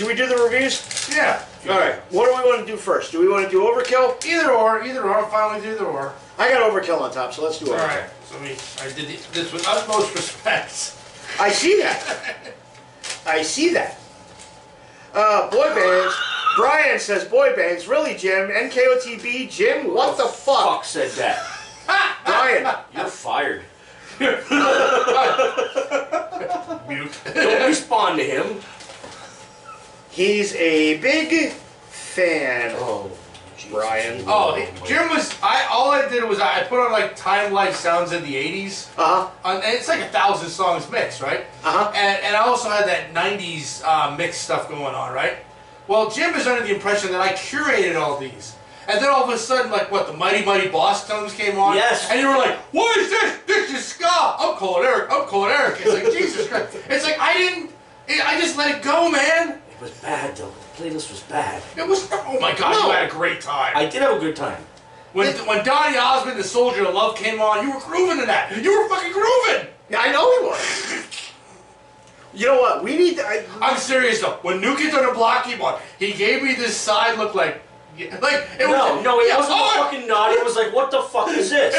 Should we do the reviews? Yeah. All right. What do we want to do first? Do we want to do Overkill? Either or. I'm fine with either or. I got Overkill on top, so let's do Overkill. All right. So I did this with utmost respect. I see that. I see that. Boy bands. Brian says boy bands. Really, Jim? NKOTB, Jim? What the fuck? Fuck said that. Brian, you're fired. Mute. Don't respond to him. He's a big fan. Oh, Brian. Oh, Jim was. All I did was I put on like timeline sounds in the '80s. And it's like 1,000 songs mixed, right? And I also had that '90s mixed stuff going on, right? Well, Jim is under the impression that I curated all these. And then all of a sudden, like, what, the Mighty Mighty Boss Tones came on? Yes. And you were like, what is this? This is ska. I'm calling Eric. It's like, Jesus Christ. It's like, I just let it go, man. It was bad, though. The playlist was bad. It was, oh my God, you had a great time. I did have a good time. When Donny Osmond, the Soldier of Love, came on, you were grooving to that. You were fucking grooving. Yeah, I know he was. You know what? We need to... I'm serious, though. When New Kids on the Block came on, he gave me this side look like... it wasn't fucking naughty. It was like, what the fuck is this?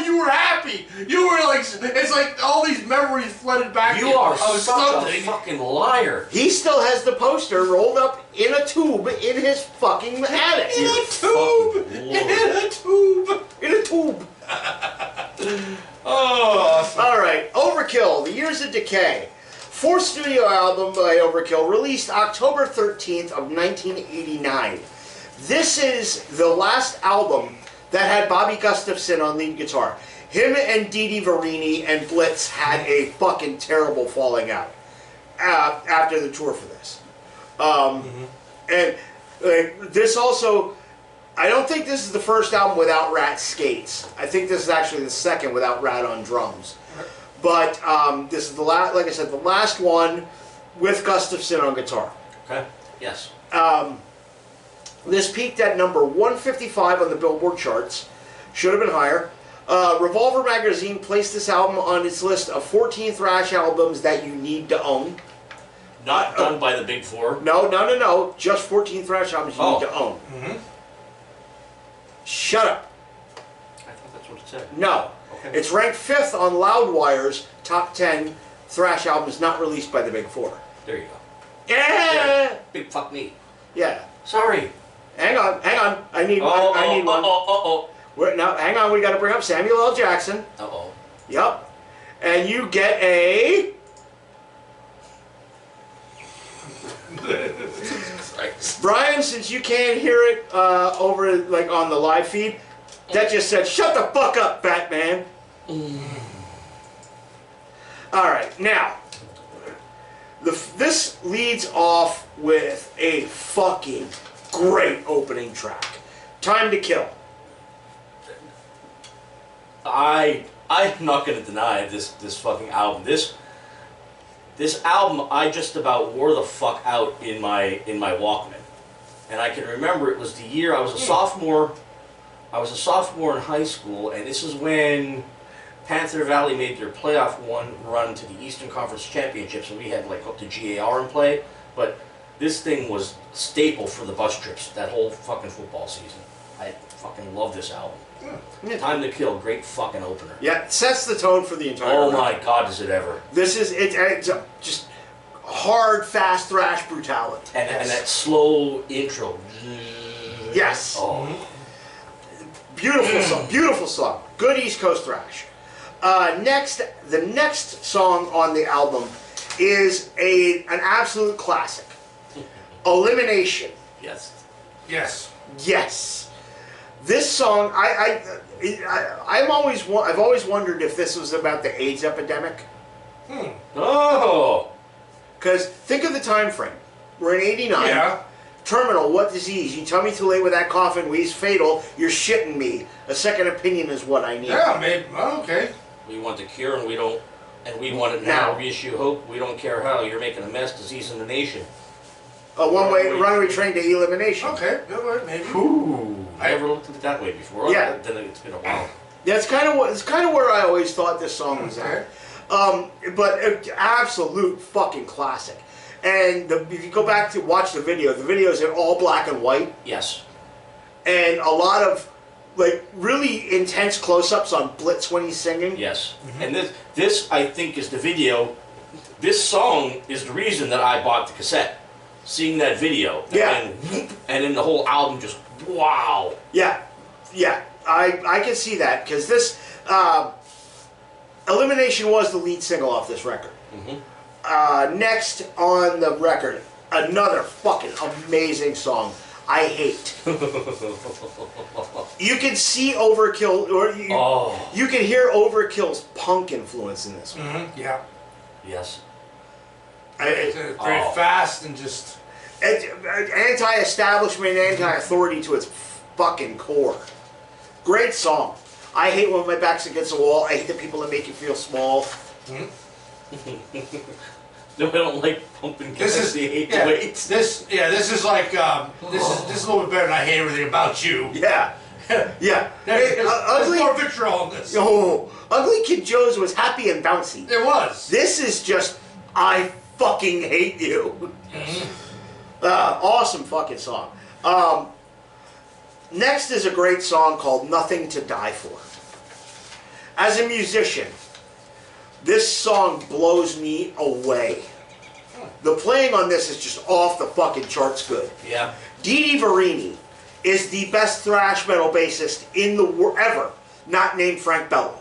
You were happy. You were like, it's like all these memories flooded back. You are such a fucking liar. He still has the poster rolled up in a tube in his fucking attic. In a tube. Oh. All right, Overkill, The Years of Decay. Fourth studio album by Overkill, released October 13th of 1989. This is the last album that had Bobby Gustafson on lead guitar. Him and Didi Varini and Blitz had a fucking terrible falling out after the tour for this. And this also, I don't think this is the first album without Rat skates. I think this is actually the second without Rat on drums. But this is the last, like I said, the last one with Gustafson on guitar. Okay. Yes. This peaked at number 155 on the Billboard charts. Should have been higher. Revolver magazine placed this album on its list of 14 thrash albums that you need to own. Not done by the Big Four? No. Just 14 thrash albums you need to own. Shut up. I thought that's what it said. No. Okay. It's ranked 5th on Loudwire's top 10 thrash albums not released by the Big Four. There you go. Yeah! Big fuck me. Yeah. Sorry. Hang on. I need one. Now, hang on, we got to bring up Samuel L. Jackson. Yep. And you get a... Brian, since you can't hear it over like on the live feed, that just said, shut the fuck up, Batman. Alright, now, this leads off with a fucking great opening track. Time to Kill. I'm not going to deny this fucking album. This album I just about wore the fuck out in my Walkman. And I can remember it was the year I was a sophomore. I was a sophomore in high school, and this is when Panther Valley made their playoff run to the Eastern Conference Championships, and we had like up to GAR in play. But this thing was staple for the bus trips that whole fucking football season. I fucking love this album. Time to Kill, great fucking opener. Yeah, it sets the tone for the entire Oh my God, does it ever. This is, it's just hard, fast thrash brutality. And that slow intro. Yes. Oh. Beautiful song. Good East Coast thrash. The next song on the album is an absolute classic. Elimination. Yes. This song, I've always wondered if this was about the AIDS epidemic. Oh. Because think of the time frame. We're in '89. Yeah. Terminal, what disease? You tell me too late with that cough and wheeze, fatal. You're shitting me. A second opinion is what I need. Yeah, maybe. Okay. We want the cure, and we don't. And we want it now. Reissue hope. We don't care how. You're making a mess. Disease in the nation. A one-way runaway train to elimination. Okay, maybe. Ooh. I never looked at it that way before. Yeah. Then it's been a while. That's kind of where I always thought this song was at. But absolute fucking classic. And if you go back to watch the video is in all black and white. Yes. And a lot of like really intense close-ups on Blitz when he's singing. Yes. And this I think is the video. This song is the reason that I bought the cassette. Seeing that video. Yeah. And then the whole album just wow. Yeah. Yeah. I can see that because this Elimination was the lead single off this record. Next on the record, another fucking amazing song. I Hate. You can see Overkill, or you can hear Overkill's punk influence in this one. Yeah. Yes. It's very fast and just anti-establishment, anti-authority to its fucking core. Great song. I hate when my back's against the wall. I hate the people that make you feel small. No, I don't like pumping gas. This is weights. This is like this is a little bit better than I Hate Everything About You. Yeah. Yeah. There's Ugly, more vitriol in this. Oh, Ugly Kid Joe's was happy and bouncy. It was. This is just, I fucking hate you. Awesome fucking song. Next is a great song called Nothing to Die For. As a musician, this song blows me away. The playing on this is just off the fucking charts good. Yeah. Didi Varini is the best thrash metal bassist in the world ever, not named Frank Bello.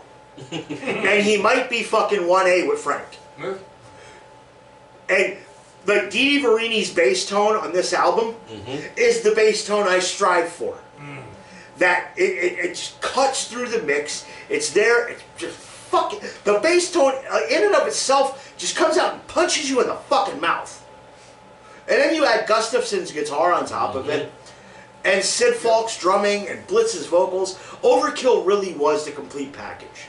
And he might be fucking 1A with Frank. And like Didi Varini's bass tone on this album is the bass tone I strive for. That it just cuts through the mix. It's there. It's just fucking the bass tone in and of itself just comes out and punches you in the fucking mouth. And then you add Gustafson's guitar on top of it, and Sid Falk's drumming and Blitz's vocals. Overkill really was the complete package.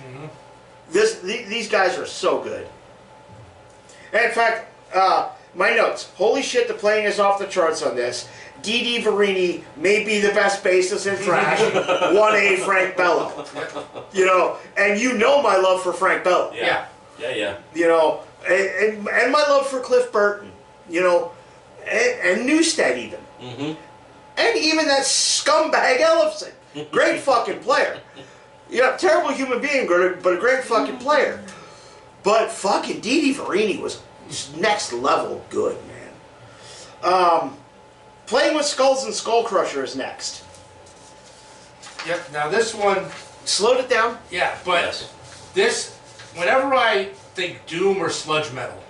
These guys are so good. And in fact, my notes. Holy shit, the playing is off the charts on this. Didi Varini may be the best bassist in thrash. 1A Frank Bello. You know, and you know my love for Frank Bello. Yeah. You know, and my love for Cliff Burton. You know, and Newstead even. And even that scumbag Ellefson. Great fucking player. You know, terrible human being, but a great fucking player. But fucking Didi Varini was next level good, man. Playing with Skulls and Skull Crusher is next. Yep. Now this one slowed it down. Yeah, but this, whenever I think doom or sludge metal,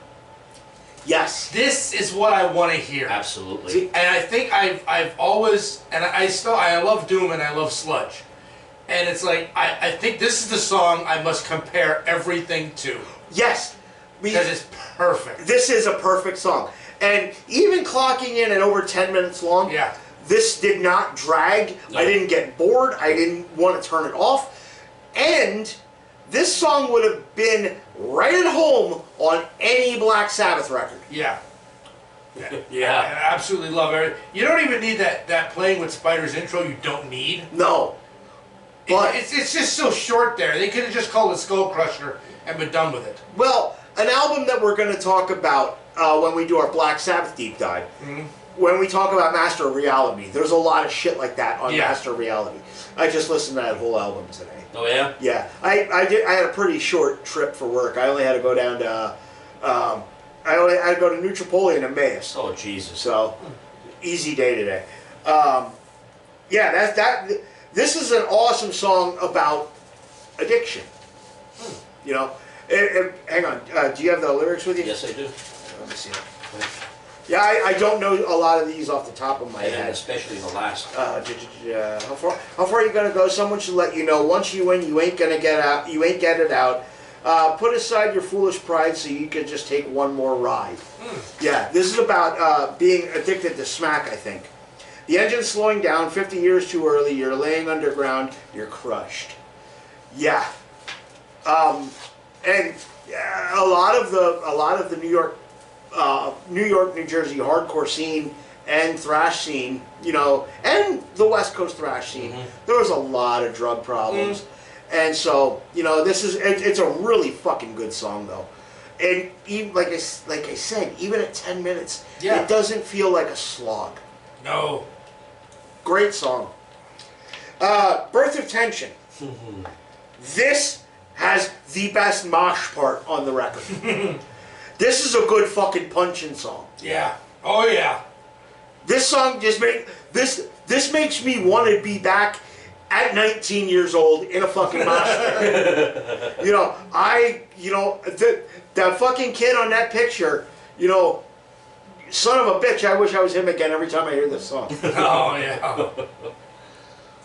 this is what I want to hear. Absolutely. And I think I've always, and I love doom and I love sludge, and it's like I think this is the song I must compare everything to. Yes. Because it's perfect. This is a perfect song. And even clocking in at over 10 minutes long, this did not drag. No. I didn't get bored. I didn't want to turn it off. And this song would have been right at home on any Black Sabbath record. Yeah. I absolutely love it. You don't even need that Playing with Spiders intro. You don't need. No. But it's just so short there. They could have just called it Skull Crusher and been done with it. Well, an album that we're going to talk about when we do our Black Sabbath deep dive, when we talk about Master of Reality, there's a lot of shit like that on Master of Reality. I just listened to that whole album today. Oh yeah? Yeah. I had a pretty short trip for work. I only had to go down to I had to go to New Tripoli and Emmaus. Oh Jesus. So easy day today. This is an awesome song about addiction. You know, hang on. Do you have the lyrics with you? Yes, I do. Let me see it. Yeah, I don't know a lot of these off the top of my head. Especially the last. How far are you gonna go? Someone should let you know. Once you win, you ain't gonna get out. You ain't get it out. Put aside your foolish pride so you can just take one more ride. Yeah, this is about being addicted to smack, I think. The engine's slowing down 50 years too early. You're laying underground. You're crushed. Yeah. And a lot of the New York, New Jersey hardcore scene and thrash scene, you know, and the West Coast thrash scene, there was a lot of drug problems. And so, you know, it's a really fucking good song, though. And even like I said, even at 10 minutes, Yeah. it doesn't feel like a slog. No. Great song. Birth of Tension. This has the best mosh part on the record. This is a good fucking punching song. Yeah. Oh yeah. This song just this makes me want to be back at 19 years old in a fucking mosh pit. That fucking kid on that picture, son of a bitch, I wish I was him again every time I hear this song. Oh yeah.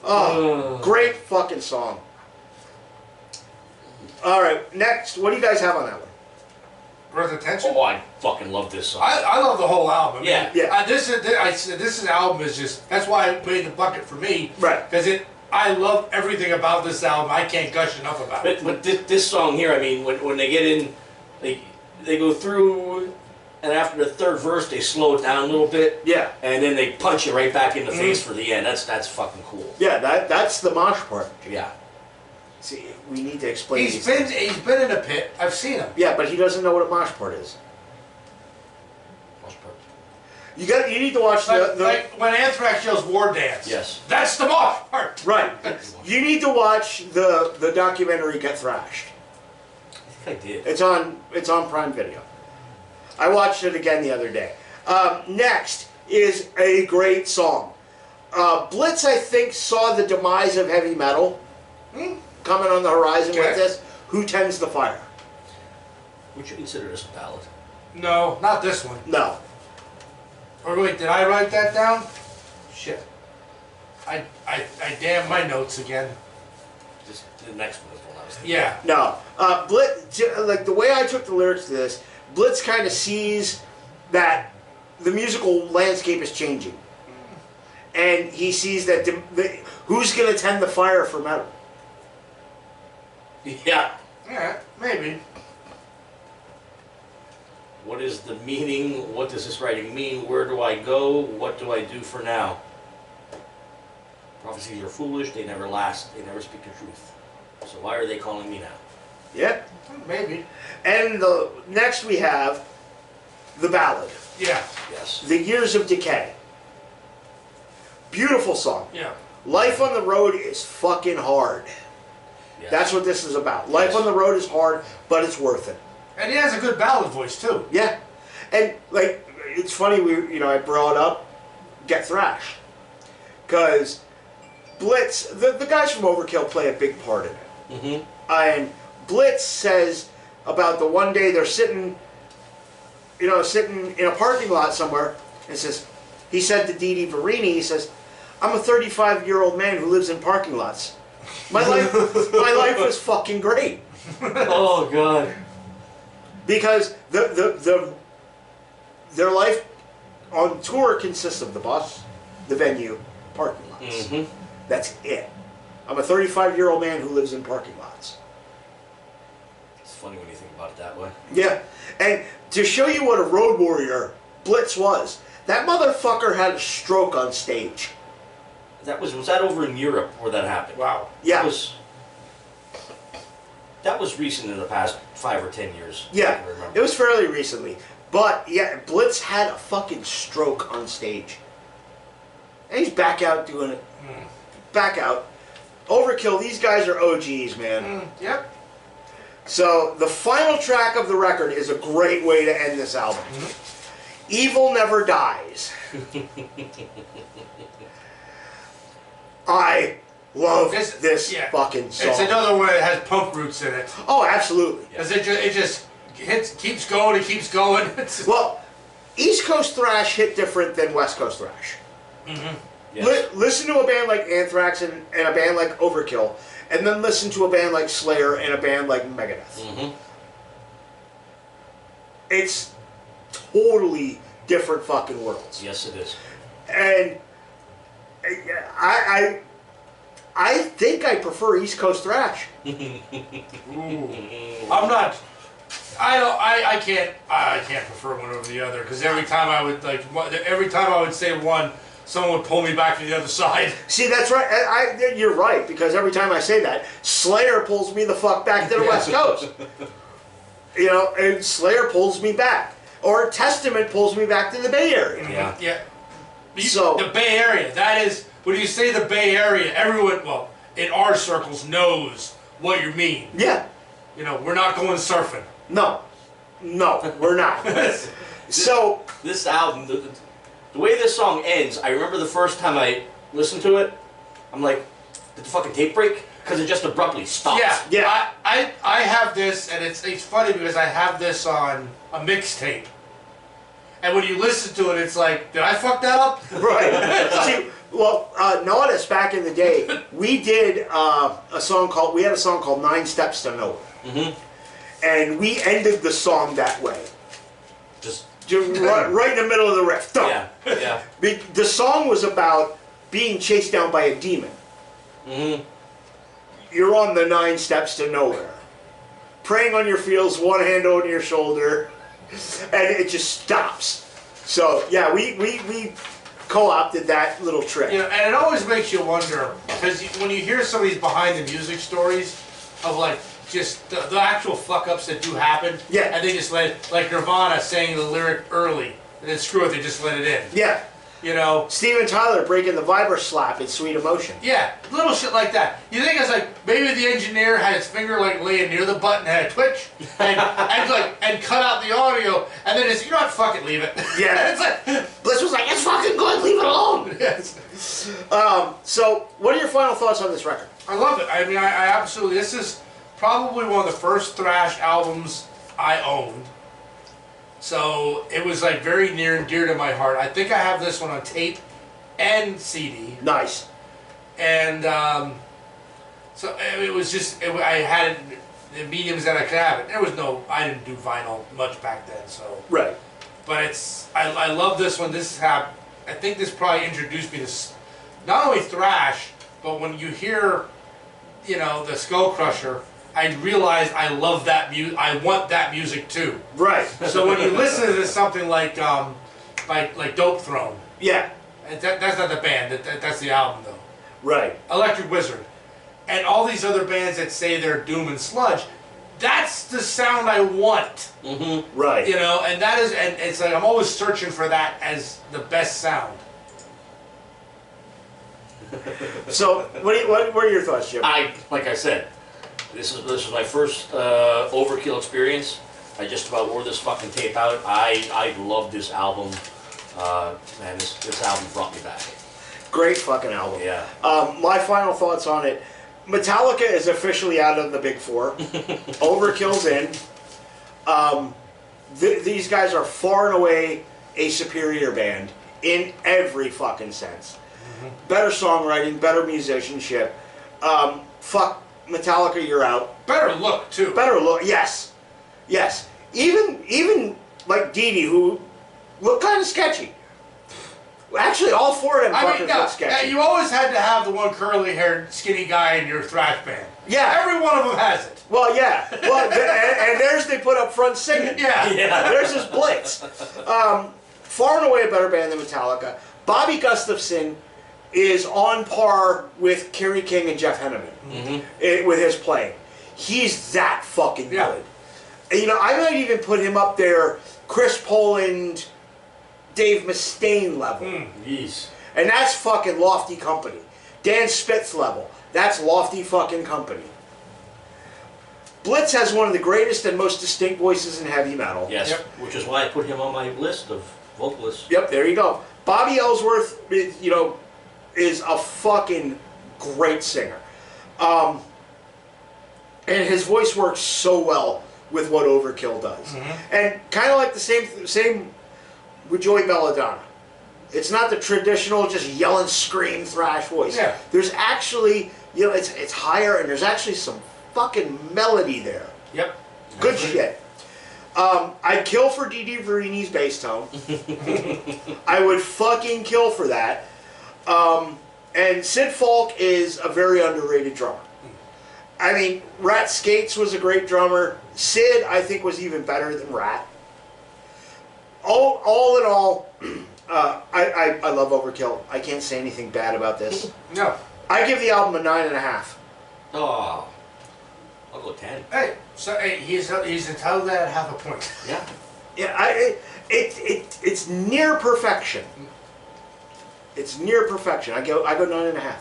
Oh, great fucking song. Alright, next, what do you guys have on that one? Birth of Tension? Oh, I fucking love this song. I love the whole album. Yeah. Yeah. This album is just, that's why I made the bucket for me. Right. Because I love everything about this album. I can't gush enough about it. But this song here, I mean, when they get in, they go through, and after the third verse, they slow it down a little bit. Yeah. And then they punch you right back in the face for the end. That's fucking cool. Yeah, that's the mosh part. Yeah. See, we need to explain He's been in a pit. I've seen him. Yeah, but he doesn't know what a mosh part is. You need to watch like when Anthrax yells War Dance. Yes. That's the mosh part. Right. You need to watch the documentary Get Thrashed. I think I did. It's on Prime Video. I watched it again the other day. Next is a great song. Blitz, I think, saw the demise of heavy metal coming on the horizon with this. Who Tends the Fire? Would you consider this a ballad? No, not this one. No. Or wait, did I write that down? Shit. I damn my notes again. Just the next one is the one I was thinking. Yeah. No. Blitz, like the way I took the lyrics to this, Blitz kind of sees that the musical landscape is changing. And he sees that who's going to tend the fire for metal? Yeah. Yeah, maybe. What is the meaning? What does this writing mean? Where do I go? What do I do for now? Prophecies are foolish. They never last. They never speak the truth. So why are they calling me now? Yeah. Maybe. And next we have the ballad. Yeah. Yes. The Years of Decay. Beautiful song. Yeah. Life on the road is fucking hard. Yes. That's what this is about. Life Yes. on the road is hard, but it's worth it. And he has a good ballad voice too. Yeah. And like it's funny I brought up Get Thrash. Cause Blitz, the guys from Overkill play a big part in it. Mm-hmm. And Blitz says about the one day they're sitting in a parking lot somewhere, and he said to Dee Dee Verini, he says, I'm a 35-year-old man who lives in parking lots. My life was fucking great. Oh God. Because their life on tour consists of the bus, the venue, parking lots. Mm-hmm. That's it. I'm a 35-year-old man who lives in parking lots. It's funny when you think about it that way. Yeah. And to show you what a road warrior Blitz was, that motherfucker had a stroke on stage. Was that over in Europe where that happened? Wow. Yeah. That was recent in the past 5 or 10 years. Yeah. I remember. It was fairly recently. But yeah, Blitz had a fucking stroke on stage. And he's back out doing it. Back out. Overkill, these guys are OGs, man. Yep. So, the final track of the record is a great way to end this album. Evil Never Dies. I love this fucking song. It's another one that has punk roots in it. Oh, absolutely. Because it just keeps going and keeps going. Well, East Coast thrash hit different than West Coast thrash. Mm-hmm. Yes. Listen to a band like Anthrax and a band like Overkill, and then listen to a band like Slayer and a band like Megadeth. Mm-hmm. It's totally different fucking worlds. Yes, it is. And I think I prefer East Coast thrash. I'm not. I can't prefer one over the other because every time I would say one, someone would pull me back to the other side. See, that's right. You're right, because every time I say that, Slayer pulls me the fuck back to the West Coast. You know, and Slayer pulls me back. Or Testament pulls me back to the Bay Area. Yeah. Yeah. So the Bay Area, that is, when you say the Bay Area, everyone, well, in our circles knows what you mean. Yeah. You know, we're not going surfing. No. No, we're not. So this album, the way this song ends, I remember the first time I listened to it, I'm like, did the fucking tape break? Because it just abruptly stops. Yeah. I have this, and it's funny because I have this on a mixtape. And when you listen to it, it's like, did I fuck that up? Right. See, well, Notice back in the day, we did a song called 9 Steps to Nowhere. Mm-hmm. And we ended the song that way. Just right in the middle of the riff. yeah, yeah. The song was about being chased down by a demon. Mm-hmm. You're on the 9 steps to nowhere. Praying on your feels, one hand on your shoulder, and it just stops. So yeah, we co-opted that little trick. You know, and it always makes you wonder, because when you hear some of these behind the music stories of like just the actual fuck-ups that do happen, Yeah. and they just let, like Nirvana saying the lyric early, and then screw it, they just let it in. Yeah. You know? Steven Tyler breaking the vibra slap in Sweet Emotion. Yeah, little shit like that. You think it's like, maybe the engineer had his finger like laying near the button, had a twitch, and cut out the audio, and then it's, you know what, fuck it, leave it. Yeah. It's like, Bliss was like, it's fucking good, leave it alone. yes. So, what are your final thoughts on this record? I love it. I mean, I absolutely, this is probably one of the first thrash albums I owned. So it was like very near and dear to my heart. I think I have this one on tape and CD. Nice. And so it was just, I had it, the mediums that I could have it. There was no, I didn't do vinyl much back then, so. Right. But it's, I love this one. This is how, I think this probably introduced me to not only thrash, but when you hear, you know, the Skull Crusher, I realized I love that music. I want that music too. Right. So when you listen to something like Dope Throne, Yeah. that's not the band. That's the album though. Right. Electric Wizard, and all these other bands that say they're doom and sludge. That's the sound I want. Mm-hmm. Right. You know, and that is, and it's like I'm always searching for that as the best sound. So, what are your thoughts, Jim? Like I said, this was my first Overkill experience. I just about wore this fucking tape out. I love this album. Man, this album brought me back. Great fucking album. Yeah. My final thoughts on it. Metallica is officially out of the Big Four. Overkill's in. These guys are far and away a superior band in every fucking sense. Better songwriting, better musicianship. Fuck Metallica, you're out. Better look too. Better look, yes, yes. Even like Dee Dee, who looked kind of sketchy. Actually, all four of them fuckers look sketchy. You always had to have the one curly-haired, skinny guy in your thrash band. Yeah. Every one of them has it. Well, yeah. Well, and theirs they put up front singing. Yeah. Theirs is Blitz. Far and away a better band than Metallica. Bobby Gustafson is on par with Kerry King and Jeff Henneman with his playing. He's that fucking good. And, you know, I might even put him up there, Chris Poland, Dave Mustaine level. Jeez. And that's fucking lofty company. Dan Spitz level. That's lofty fucking company. Blitz has one of the greatest and most distinct voices in heavy metal. Yes, which is why I put him on my list of vocalists. Yep, there you go. Bobby Ellsworth, you know, is a fucking great singer. And his voice works so well with what Overkill does. And kind of like the same with Joey Belladonna. It's not the traditional just yell and scream thrash voice. Yeah. There's actually, you know, it's higher and there's actually some fucking melody there. Yep. Good shit. I'd kill for Dee Dee Verini's bass tone. I would fucking kill for that. And Sid Falk is a very underrated drummer. I mean, Rat Skates was a great drummer. Sid, I think, was even better than Rat. All in all, I love Overkill. I can't say anything bad about this. No. I give the album a 9.5. Oh, I'll go 10. Hey, So hey, he's entitled to that half a point. Yeah. Yeah, it's near perfection. It's near perfection. I go 9.5.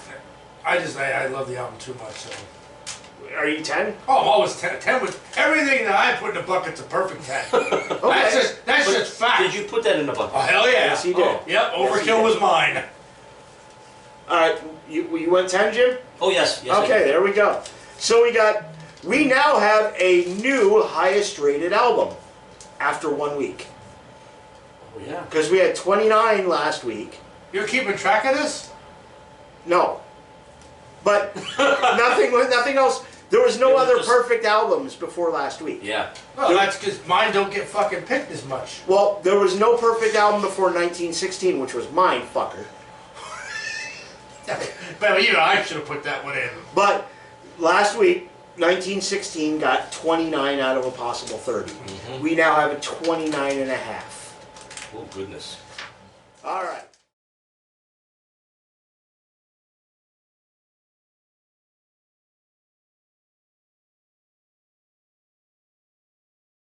I love the album too much. So. Are you 10? Oh, I'm always 10. 10 with everything that I put in the bucket's a perfect 10. Okay. That's just fact. Did you put that in the bucket? Oh, hell yeah. Yes, he did. Oh, yep, Overkill was mine. All right, you went 10, Jim? Oh yes. Yes. Okay, there we go. So we now have a new highest rated album after 1 week. Oh yeah. Because we had 29 last week. You're keeping track of this? No. But nothing else. There was no other perfect albums before last week. Yeah. Well, that's because mine don't get fucking picked as much. Well, there was no perfect album before 1916, which was mine, fucker. But you know, I should have put that one in. But last week, 1916 got 29 out of a possible 30. We now have a 29.5. Oh goodness. All right.